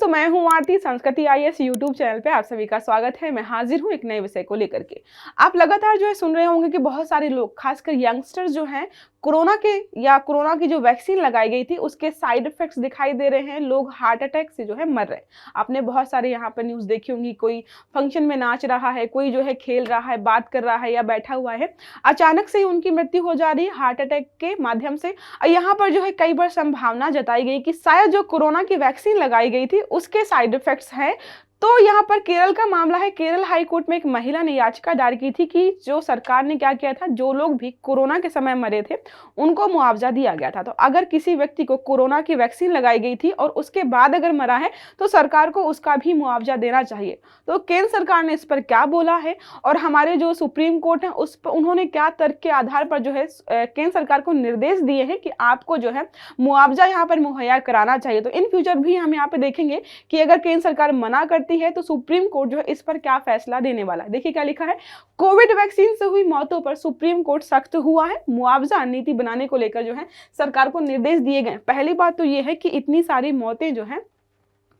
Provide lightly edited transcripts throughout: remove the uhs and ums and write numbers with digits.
दोस्तों, मैं हूं आरती। संस्कृति आईएएस यूट्यूब चैनल पे आप सभी का स्वागत है। मैं हाजिर हूं एक नए विषय को लेकर के। आप लगातार जो है सुन रहे होंगे कि बहुत सारे लोग, खासकर यंगस्टर्स जो हैं, कोरोना की जो वैक्सीन लगाई गई थी उसके साइड इफेक्ट्स दिखाई दे रहे हैं। लोग हार्ट अटैक से जो है मर रहे हैं। आपने बहुत सारे यहाँ पर न्यूज़ देखी होंगी, कोई फंक्शन में नाच रहा है, कोई जो है खेल रहा है, बात कर रहा है या बैठा हुआ है, अचानक से ही उनकी मृत्यु हो जा रही है हार्ट अटैक के माध्यम से। यहाँ पर जो है कई बार संभावना जताई गई कि शायद जो कोरोना की वैक्सीन लगाई गई थी उसके साइड इफेक्ट्स हैं। तो यहाँ पर केरल का मामला है। केरल हाई कोर्ट में एक महिला ने याचिका दायर की थी कि जो सरकार ने क्या किया था, जो लोग भी कोरोना के समय मरे थे उनको मुआवजा दिया गया था। तो अगर किसी व्यक्ति को कोरोना की वैक्सीन लगाई गई थी और उसके बाद अगर मरा है तो सरकार को उसका भी मुआवजा देना चाहिए। तो केंद्र सरकार ने इस पर क्या बोला है और हमारे जो सुप्रीम कोर्ट है उस पर उन्होंने क्या तर्क के आधार पर जो है केंद्र सरकार को निर्देश दिए हैं कि आपको जो है मुआवजा यहाँ पर मुहैया कराना चाहिए। तो इन फ्यूचर भी हम यहाँ पे देखेंगे कि अगर केंद्र सरकार मना करती है तो सुप्रीम कोर्ट जो है इस पर क्या फैसला देने वाला है। देखिए क्या लिखा है, कोविड वैक्सीन से हुई मौतों पर सुप्रीम कोर्ट सख्त हुआ है। मुआवजा नीति बनाने को लेकर जो है सरकार को निर्देश दिए गए। पहली बात तो ये है कि इतनी सारी मौतें जो है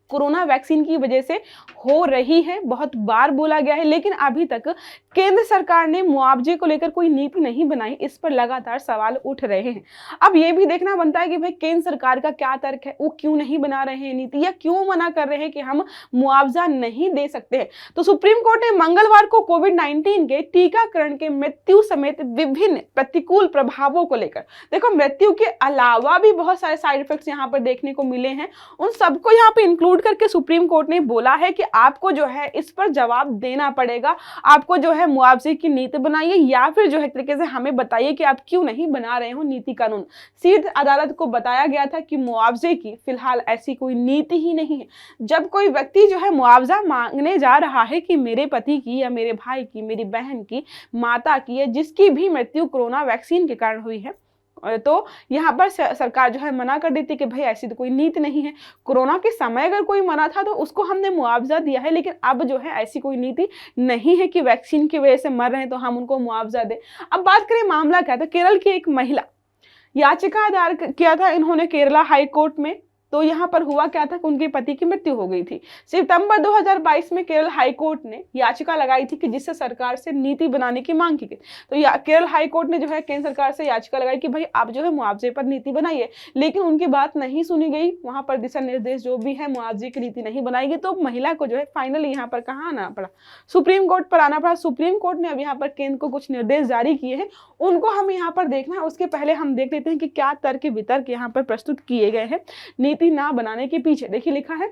कोरोना वैक्सीन की वजह से हो रही है, बहुत बार बोला गया है, लेकिन अभी तक केंद्र सरकार ने मुआवजे को लेकर कोई नीति नहीं बनाई। इस पर लगातार सवाल उठ रहे हैं। अब ये भी देखना बनता है कि भाई केंद्र सरकार का क्या तर्क है, वो क्यों नहीं बना रहे हैं नीति या क्यों मना कर रहे हैं कि हम मुआवजा नहीं दे सकते हैं। तो सुप्रीम कोर्ट ने मंगलवार को कोविड-19 के टीकाकरण के मृत्यु समेत विभिन्न प्रतिकूल प्रभावों को लेकर, देखो मृत्यु के अलावा भी बहुत सारे साइड इफेक्ट्स यहाँ पर देखने को मिले हैं, उन सबको यहाँ पे इंक्लूड करके सुप्रीम कोर्ट ने बोला है कि आपको जो है इस पर जवाब देना पड़ेगा। आपको जो है मुआवजे की नीति बनाइए या फिर जो है तरीके से हमें बताइए कि आप क्यों नहीं बना रहे हो नीति कानून। सीधे अदालत को बताया गया था कि मुआवजे की फिलहाल ऐसी कोई नीति ही नहीं है। जब कोई व्यक्ति जो है मुआवजा मांगने जा रहा है कि मेरे पति की या मेरे भाई की, मेरी बहन की, माता की या जिसकी भी मृत्यु कोरोना वैक्सीन के कारण हुई है, तो यहाँ पर सरकार जो है मना कर देती कि भाई ऐसी तो कोई नीति नहीं है। कोरोना के समय अगर कोई मरा था तो उसको हमने मुआवजा दिया है, लेकिन अब जो है ऐसी कोई नीति नहीं है कि वैक्सीन की वजह से मर रहे हैं तो हम उनको मुआवजा दें। अब बात करें मामला क्या था। केरल की एक महिला याचिका दायर किया था इन्होंने केरला हाई कोर्ट में। तो यहाँ पर हुआ क्या था कि उनके पति की मृत्यु हो गई थी। सितंबर 2022 में केरल हाई कोर्ट ने याचिका लगाई थी कि जिससे सरकार से नीति बनाने की मांग की गई। तो केरल हाई कोर्ट ने जो है केंद्र सरकार से याचिका लगाई कि भाई आप जो है मुआवजे पर नीति बनाइए, लेकिन उनकी बात नहीं सुनी गई। वहां पर दिशा निर्देश जो भी है, मुआवजे की नीति नहीं बनाई गई। तो महिला को जो है फाइनली यहाँ पर कहाँ आना पड़ा, सुप्रीम कोर्ट पर आना पड़ा। सुप्रीम कोर्ट ने अब यहाँ पर केंद्र को कुछ निर्देश जारी किए हैं, उनको हम यहाँ पर देखना है। उसके पहले हम देख लेते हैं कि क्या तर्क वितर्क यहाँ पर प्रस्तुत किए गए हैं नीति ना बनाने के पीछे। देखिए लिखा है,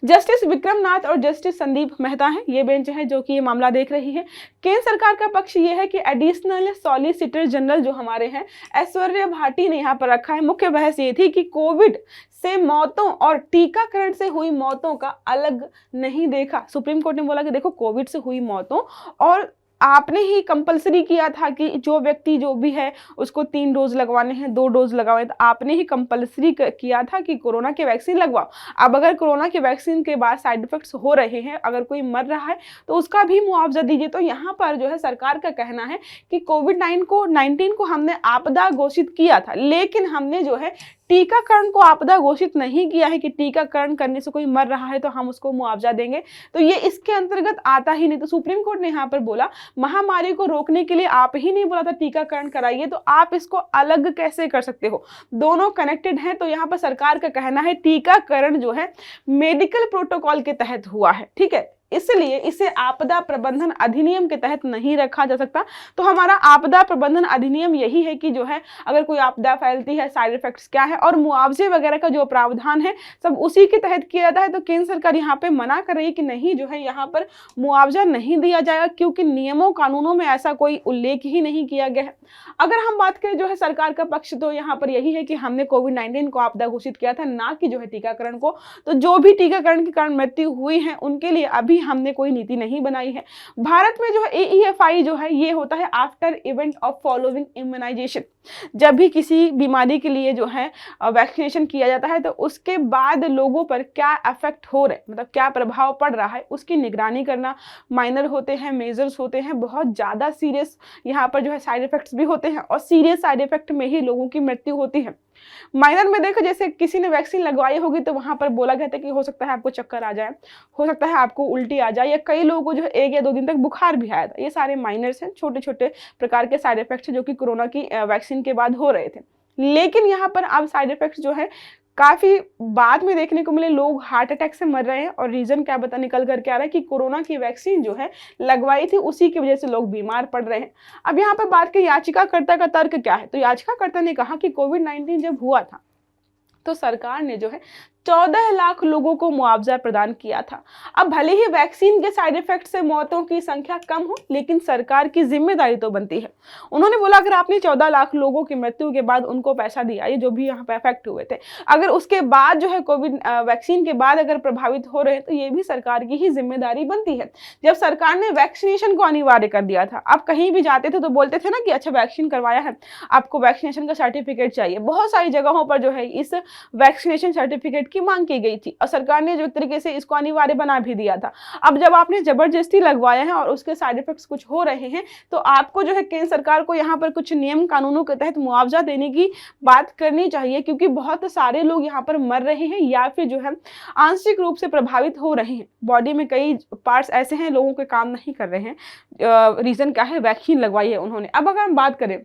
जस्टिस विक्रम नाथ और जस्टिस संदीप मेहता है, ये बेंच है जो कि ये मामला देख रही है। केंद्र सरकार का पक्ष ये है कि एडिशनल सॉलिसिटर जनरल जो हमारे हैं ऐश्वर्या भाटी ने यहाँ पर रखा है। मुख्य बहस ये थी कि कोविड से मौतों और टीकाकरण से हुई मौतों का अलग नहीं देखा। सुप्रीम कोर्ट ने बोला कि देखो कोविड से हुई मौतों और आपने ही कंपलसरी किया था कि जो व्यक्ति जो भी है उसको 3 डोज लगवाने हैं, 2 डोज लगवाए, तो आपने ही कंपलसरी किया था कि कोरोना की वैक्सीन लगवाओ। अब अगर कोरोना की वैक्सीन के बाद साइड इफेक्ट्स हो रहे हैं, अगर कोई मर रहा है तो उसका भी मुआवजा दीजिए। तो यहाँ पर जो है सरकार का कहना है कि कोविड-19 को हमने आपदा घोषित किया था, लेकिन हमने जो है टीकाकरण को आपदा घोषित नहीं किया है कि टीकाकरण करने से कोई मर रहा है तो हम उसको मुआवजा देंगे। तो ये इसके अंतर्गत आता ही नहीं। तो सुप्रीम कोर्ट ने यहाँ पर बोला महामारी को रोकने के लिए आप ही नहीं बोला था टीकाकरण कराइए, तो आप इसको अलग कैसे कर सकते हो, दोनों कनेक्टेड हैं। तो यहाँ पर सरकार का कहना है टीकाकरण जो है मेडिकल प्रोटोकॉल के तहत हुआ है, ठीक है, इसलिए इसे आपदा प्रबंधन अधिनियम के तहत नहीं रखा जा सकता। तो हमारा आपदा प्रबंधन अधिनियम यही है कि जो है अगर कोई आपदा फैलती है, साइड इफेक्ट्स क्या है और मुआवजे वगैरह का जो प्रावधान है सब उसी के तहत किया जाता है। तो केंद्र सरकार यहाँ पे मना कर रही है कि नहीं जो है यहाँ पर मुआवजा नहीं दिया जाएगा, क्योंकि नियमों कानूनों में ऐसा कोई उल्लेख ही नहीं किया गया है। अगर हम बात करें जो है सरकार का पक्ष, तो यहाँ पर यही है कि हमने कोविड-19 को आपदा घोषित किया था, ना कि जो है टीकाकरण को। तो जो भी टीकाकरण के कारण मृत्यु हुई है उनके लिए अभी हमने कोई नीति नहीं बनाई है। भारत में जो है AEFI जो है ये होता है after event of following immunization. जब भी किसी बीमारी के लिए जो है वैक्सीनेशन किया जाता है तो उसके बाद लोगों पर क्या इफेक्ट हो रहे, मतलब क्या प्रभाव पड़ रहा है, उसकी निगरानी करना। माइनर होते हैं, मेजर्स होते हैं, बहुत ज़्यादा सीरियस यहाँ पर जो है साइड इफेक्ट्स भी होते हैं और सीरियस साइड इफेक्ट में ही लोगों की मृत्यु होती है। माइनर में देखो, जैसे किसी ने वैक्सीन लगवाई होगी तो वहां पर बोला गया था कि हो सकता है आपको चक्कर आ जाए, हो सकता है आपको उल्टी आ जाए, या कई लोगों को जो है 1 या 2 दिन तक बुखार भी आया था। ये सारे माइनर्स हैं, छोटे छोटे प्रकार के साइड इफेक्ट्स हैं जो कि कोरोना की वैक्सीन के बाद हो रहे थे। लेकिन यहाँ पर अब साइड इफेक्ट्स जो है काफी बाद में देखने को मिले। लोग हार्ट अटैक से मर रहे हैं और रीजन क्या पता निकल करके आ रहा है कि कोरोना की वैक्सीन जो है लगवाई थी, उसी की वजह से लोग बीमार पड़ रहे हैं। अब यहाँ पर बात की याचिकाकर्ता का तर्क क्या है, तो याचिकाकर्ता ने कहा कि कोविड-19 जब हुआ था तो सरकार ने जो है 14 लाख लोगों को मुआवजा प्रदान किया था। अब भले ही वैक्सीन के साइड इफेक्ट से मौतों की संख्या कम हो, लेकिन सरकार की जिम्मेदारी तो बनती है। उन्होंने बोला अगर आपने 14 लाख लोगों की मृत्यु के बाद उनको पैसा दिया, ये जो भी यहाँ पे अफेक्ट हुए थे, अगर उसके बाद जो है कोविड वैक्सीन के बाद अगर प्रभावित हो रहे हैं तो ये भी सरकार की ही जिम्मेदारी बनती है। जब सरकार ने वैक्सीनेशन को अनिवार्य कर दिया था, आप कहीं भी जाते थे तो बोलते थे ना कि अच्छा वैक्सीन करवाया है, आपको वैक्सीनेशन का सर्टिफिकेट चाहिए। बहुत सारी जगहों पर जो है इस वैक्सीनेशन सर्टिफिकेट की मांग की गई थी और सरकार ने जो एक तरीके से इसको अनिवार्य बना भी दिया था। अब जब आपने जबरदस्ती लगवाया है और उसके साइड इफेक्ट्स कुछ हो रहे हैं तो आपको जो है केंद्र सरकार को यहाँ पर कुछ नियम कानूनों के तहत मुआवजा देने की बात करनी चाहिए, क्योंकि बहुत सारे लोग यहाँ पर मर रहे हैं या फिर जो है आंशिक रूप से प्रभावित हो रहे हैं। बॉडी में कई पार्ट्स ऐसे हैं लोगों के काम नहीं कर रहे हैं। रीजन क्या है, वैक्सीन लगवाई है उन्होंने। अब अगर हम बात करें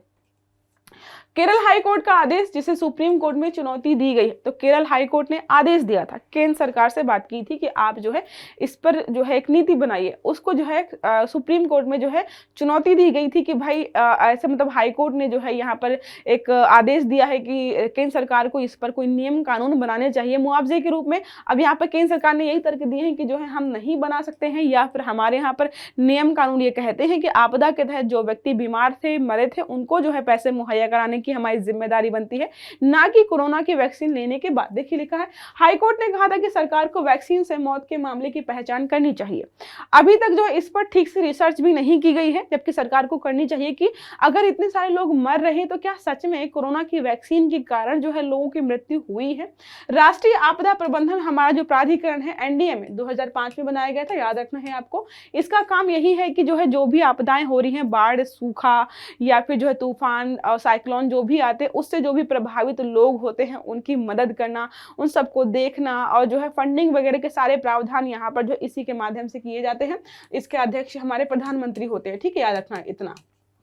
केरल हाई कोर्ट का आदेश जिसे सुप्रीम कोर्ट में चुनौती दी गई है, तो केरल हाई कोर्ट ने आदेश दिया था, केंद्र सरकार से बात की थी कि आप जो है इस पर जो है एक नीति बनाइए। उसको जो है सुप्रीम कोर्ट में जो है चुनौती दी गई थी कि भाई ऐसे मतलब हाई कोर्ट ने जो है यहाँ पर एक आदेश दिया है कि केंद्र सरकार को इस पर कोई नियम कानून बनाने चाहिए मुआवजे के रूप में। अब यहाँ पर केंद्र सरकार ने यही तर्क दिए हैं कि जो है हम नहीं बना सकते हैं, या फिर हमारे यहाँ पर नियम कानून ये कहते हैं कि आपदा के तहत जो व्यक्ति बीमार थे, मरे थे, उनको जो है पैसे मुहैया कराने की हमारी जिम्मेदारी बनती है, ना कि कोरोना की वैक्सीन लेने के बाद। देखिए लिखा है हाई कोर्ट ने कहा था कि सरकार को वैक्सीन से मौत के मामले की पहचान करनी चाहिए। अभी तक जो इस पर ठीक से रिसर्च भी नहीं की गई है, जबकि सरकार को करनी चाहिए कि अगर इतने सारे लोग मर रहे हैं तो क्या सच में कोरोना की वैक्सीन के कारण जो है लोगों की मृत्यु हुई है। राष्ट्रीय आपदा प्रबंधन हमारा जो प्राधिकरण है एनडीए में 2005 में बनाया गया था, याद रखना है आपको। इसका काम यही है कि जो है जो भी आपदाएं हो रही हैं, बाढ़, सूखा या फिर जो है तूफान और साइक्लोन जो भी आते, उससे जो भी प्रभावित लोग होते हैं उनकी मदद करना, उन सबको देखना, और जो है फंडिंग वगैरह के सारे प्रावधान यहाँ पर जो इसी के माध्यम से किए जाते हैं। इसके अध्यक्ष हमारे प्रधानमंत्री होते हैं, ठीक है, याद रखना इतना।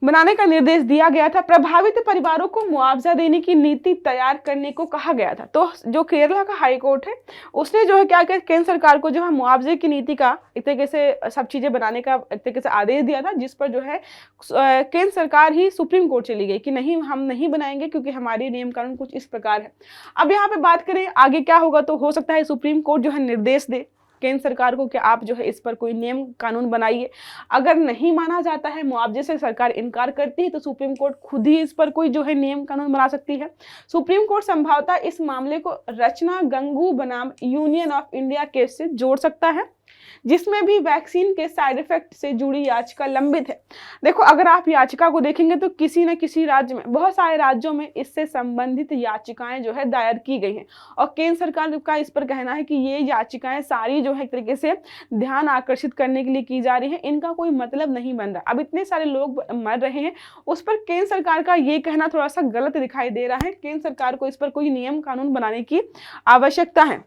बनाने का निर्देश दिया गया था। प्रभावित परिवारों को मुआवजा देने की नीति तैयार करने को कहा गया था। तो जो केरला का हाई कोर्ट है उसने जो है क्या किया, केंद्र सरकार को जो है मुआवजे की नीति का एक तरीके से सब चीजें बनाने का एक तरीके से आदेश दिया था, जिस पर जो है केंद्र सरकार ही सुप्रीम कोर्ट चली गई कि नहीं, हम नहीं बनाएंगे क्योंकि हमारे नियम कानून कुछ इस प्रकार है। अब यहाँ पे बात करें आगे क्या होगा, तो हो सकता है सुप्रीम कोर्ट जो है निर्देश दे केंद्र सरकार को कि आप जो है इस पर कोई नियम कानून बनाइए। अगर नहीं माना जाता है, मुआवजे से सरकार इनकार करती है, तो सुप्रीम कोर्ट खुद ही इस पर कोई जो है नियम कानून बना सकती है। सुप्रीम कोर्ट संभवतः इस मामले को रचना गंगू बनाम यूनियन ऑफ इंडिया केस से जोड़ सकता है, जिसमें भी वैक्सीन के साइड इफेक्ट से जुड़ी याचिका लंबित है। देखो अगर आप याचिका को देखेंगे तो किसी न किसी राज्य में, बहुत सारे राज्यों में इससे संबंधित याचिकाएं जो है दायर की गई हैं, और केंद्र सरकार का इस पर कहना है कि ये याचिकाएं सारी जो है एक तरीके से ध्यान आकर्षित करने के लिए की जा रही है, इनका कोई मतलब नहीं बन रहा। अब इतने सारे लोग मर रहे हैं, उस पर केंद्र सरकार का ये कहना थोड़ा सा गलत दिखाई दे रहा है। केंद्र सरकार को इस पर कोई नियम कानून बनाने की आवश्यकता है।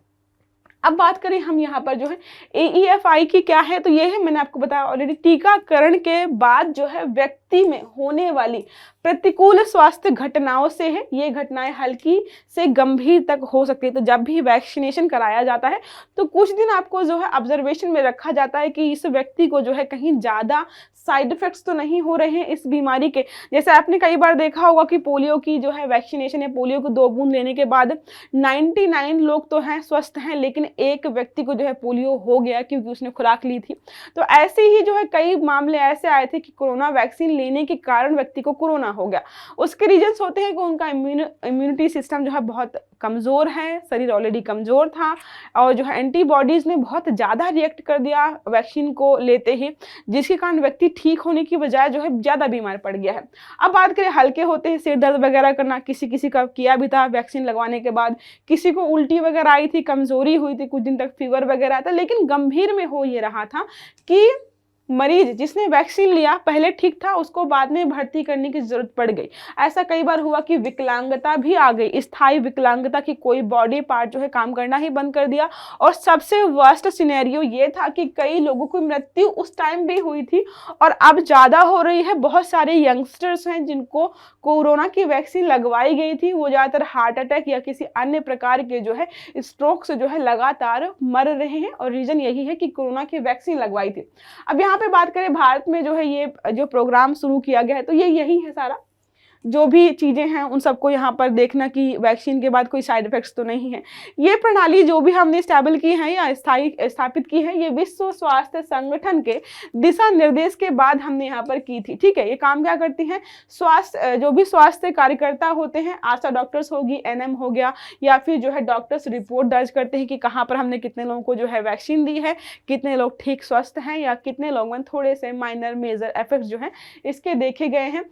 अब बात करें हम यहाँ पर जो है AEFI की क्या है, तो ये है, मैंने आपको बताया ऑलरेडी, टीकाकरण के बाद जो है व्यक्ति में होने वाली प्रतिकूल स्वास्थ्य घटनाओं से है। ये घटनाएं हल्की से गंभीर तक हो सकती है। तो जब भी वैक्सीनेशन कराया जाता है तो कुछ दिन आपको जो है ऑब्जर्वेशन में रखा जाता है कि इस व्यक्ति को जो है कहीं ज़्यादा साइड इफेक्ट्स तो नहीं हो रहे हैं इस बीमारी के। जैसे आपने कई बार देखा होगा कि पोलियो की जो है वैक्सीनेशन है, पोलियो को 2 बूंद लेने के बाद 99 लोग तो हैं स्वस्थ हैं, लेकिन एक व्यक्ति को जो है पोलियो हो गया क्योंकि उसने खुराक ली थी। तो ऐसे ही जो है कई मामले ऐसे आए थे कि कोरोना वैक्सीन लेने के कारण व्यक्ति को कोरोना हो गया। उसके रीजंस होते हैं कि उनका इम्यूनिटी सिस्टम जो है बहुत कमज़ोर हैं, शरीर ऑलरेडी कमज़ोर था और जो है एंटीबॉडीज़ ने बहुत ज़्यादा रिएक्ट कर दिया वैक्सीन को लेते ही, जिसके कारण व्यक्ति ठीक होने की बजाय जो है ज़्यादा बीमार पड़ गया है। अब बात करें हल्के होते हैं, सिर दर्द वगैरह करना किसी का किया भी था वैक्सीन लगवाने के बाद, किसी को उल्टी वगैरह आई थी, कमज़ोरी हुई थी, कुछ दिन तक फीवर वगैरह आया था, लेकिन गंभीर में हो ये रहा था कि मरीज जिसने वैक्सीन लिया पहले ठीक था, उसको बाद में भर्ती करने की जरूरत पड़ गई। ऐसा कई बार हुआ कि विकलांगता भी आ गई, स्थायी विकलांगता की कोई बॉडी पार्ट जो है काम करना ही बंद कर दिया। और सबसे वर्स्ट सिनेरियो ये था कि कई लोगों की मृत्यु उस टाइम भी हुई थी और अब ज़्यादा हो रही है। बहुत सारे यंगस्टर्स हैं जिनको कोरोना की वैक्सीन लगवाई गई थी, वो ज़्यादातर हार्ट अटैक या किसी अन्य प्रकार के जो है स्ट्रोक से जो है लगातार मर रहे हैं और रीज़न यही है कि कोरोना की वैक्सीन लगवाई थी। अब यहाँ पे बात करें भारत में जो है ये जो प्रोग्राम शुरू किया गया है, तो ये यही है सारा, जो भी चीज़ें हैं उन सबको यहाँ पर देखना कि वैक्सीन के बाद कोई साइड इफेक्ट्स तो नहीं है। ये प्रणाली जो भी हमने स्टेबल की है या स्थापित की है, ये विश्व स्वास्थ्य संगठन के दिशा निर्देश के बाद हमने यहाँ पर की थी। ठीक है, ये काम क्या करती हैं, जो भी स्वास्थ्य कार्यकर्ता होते हैं, आशा डॉक्टर्स होगी, एनएम हो गया, या फिर जो है डॉक्टर्स रिपोर्ट दर्ज करते हैं कि कहाँ पर हमने कितने लोगों को जो है वैक्सीन दी है, कितने लोग ठीक स्वस्थ हैं या कितने लोगों में थोड़े से माइनर मेजर इफेक्ट्स जो हैं इसके देखे गए हैं।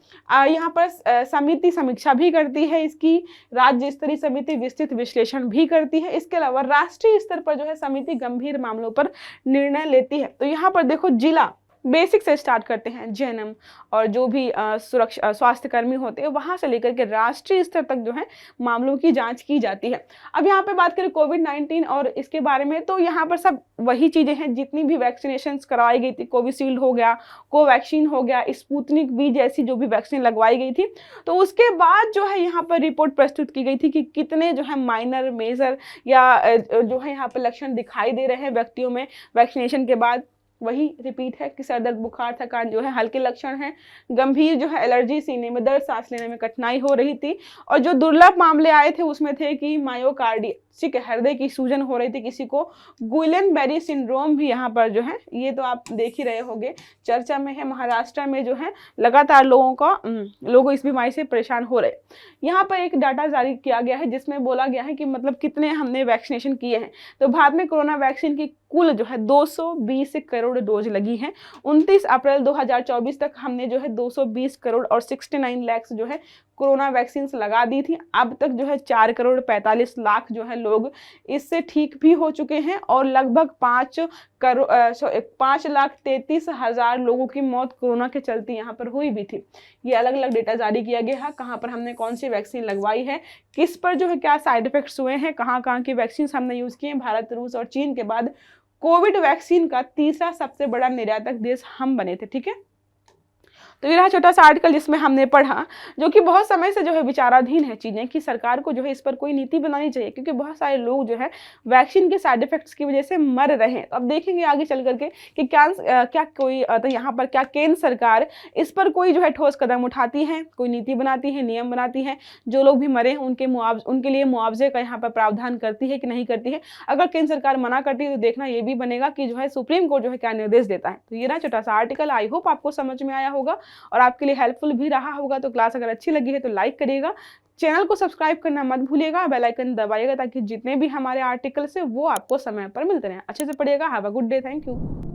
यहाँ पर समिति समीक्षा भी करती है, इसकी राज्य स्तरीय समिति विस्तृत विश्लेषण भी करती है। इसके अलावा राष्ट्रीय स्तर पर जो है समिति गंभीर मामलों पर निर्णय लेती है। तो यहाँ पर देखो, जिला बेसिक से स्टार्ट करते हैं, जेएनएम और जो भी सुरक्षा स्वास्थ्य कर्मी होते हैं वहां से लेकर के राष्ट्रीय स्तर तक जो है मामलों की जांच की जाती है। अब यहाँ पे बात करें कोविड-19 और इसके बारे में, तो यहाँ पर सब वही चीजें हैं जितनी भी वैक्सीनेशन करवाई गई थी, कोविशील्ड हो गया, कोवैक्सीन हो गया, स्पुतनिक वी जैसी जो भी वैक्सीन लगवाई गई थी। तो उसके बाद जो है यहाँ पर रिपोर्ट प्रस्तुत की गई थी कि कितने जो है माइनर मेजर या जो है यहाँ पर लक्षण दिखाई दे रहे हैं व्यक्तियों में वैक्सीनेशन के बाद। वही रिपीट है कि सर दर्द, बुखार, थकान जो है हल्के लक्षण हैं, गंभीर जो है एलर्जी, सीने में दर्द, सांस लेने में कठिनाई हो रही थी। और जो दुर्लभ मामले आए थे उसमें थे कि मायोकार्डिया, ठीक है, हृदय की सूजन हो रही थी किसी को, गुइलेन-बेरी सिंड्रोम भी यहाँ पर जो है, ये तो आप देख ही रहे होंगे, चर्चा में है। महाराष्ट्र में जो है लगातार लोग इस बीमारी से परेशान हो रहे। यहाँ पर एक डाटा जारी किया गया है जिसमें बोला गया है कि मतलब कितने हमने वैक्सीनेशन किए हैं। तो भारत में कोरोना वैक्सीन की कुल जो है 220 करोड़ डोज लगी हैं। 29 अप्रैल 2024 तक हमने जो है 220 करोड़ और 69 लाख जो है कोरोना वैक्सीन लगा दी थी। अब तक जो है 4 करोड़ 45 लाख जो है लोग इससे ठीक भी हो चुके हैं और लगभग 5,33,000 लोगों की मौत कोरोना के चलते यहाँ पर हुई भी थी। ये अलग अलग डेटा जारी किया गया है, कहाँ पर हमने कौन सी वैक्सीन लगवाई है, किस पर जो है क्या साइड इफेक्ट्स हुए हैं, कहाँ कहाँ की वैक्सीन हमने यूज़ की हैं। भारत, रूस और चीन के बाद कोविड वैक्सीन का तीसरा सबसे बड़ा निर्यातक देश हम बने थे। ठीक है, तो ये रहा छोटा सा आर्टिकल जिसमें हमने पढ़ा, जो कि बहुत समय से जो है विचाराधीन है चीज़ें कि सरकार को जो है इस पर कोई नीति बनानी चाहिए, क्योंकि बहुत सारे लोग जो है वैक्सीन के साइड इफेक्ट्स की वजह से मर रहे हैं। तो अब देखेंगे आगे चल करके कि तो यहाँ पर क्या केंद्र सरकार इस पर कोई जो है ठोस कदम उठाती है, कोई नीति बनाती है, नियम बनाती है, जो लोग भी मरे हैं उनके लिए मुआवजे का यहाँ पर प्रावधान करती है कि नहीं करती है। अगर केंद्र सरकार मना करती है तो देखना ये भी बनेगा कि जो है सुप्रीम कोर्ट जो है क्या निर्देश देता है। तो ये रहा छोटा सा आर्टिकल, आई होप आपको समझ में आया होगा और आपके लिए हेल्पफुल भी रहा होगा। तो क्लास अगर अच्छी लगी है तो लाइक करिएगा, चैनल को सब्सक्राइब करना मत भूलिएगा, बेल आइकन दबाइएगा ताकि जितने भी हमारे आर्टिकल्स है वो आपको समय पर मिलते रहें। अच्छे से पढ़िएगा। Have a good day, thank you.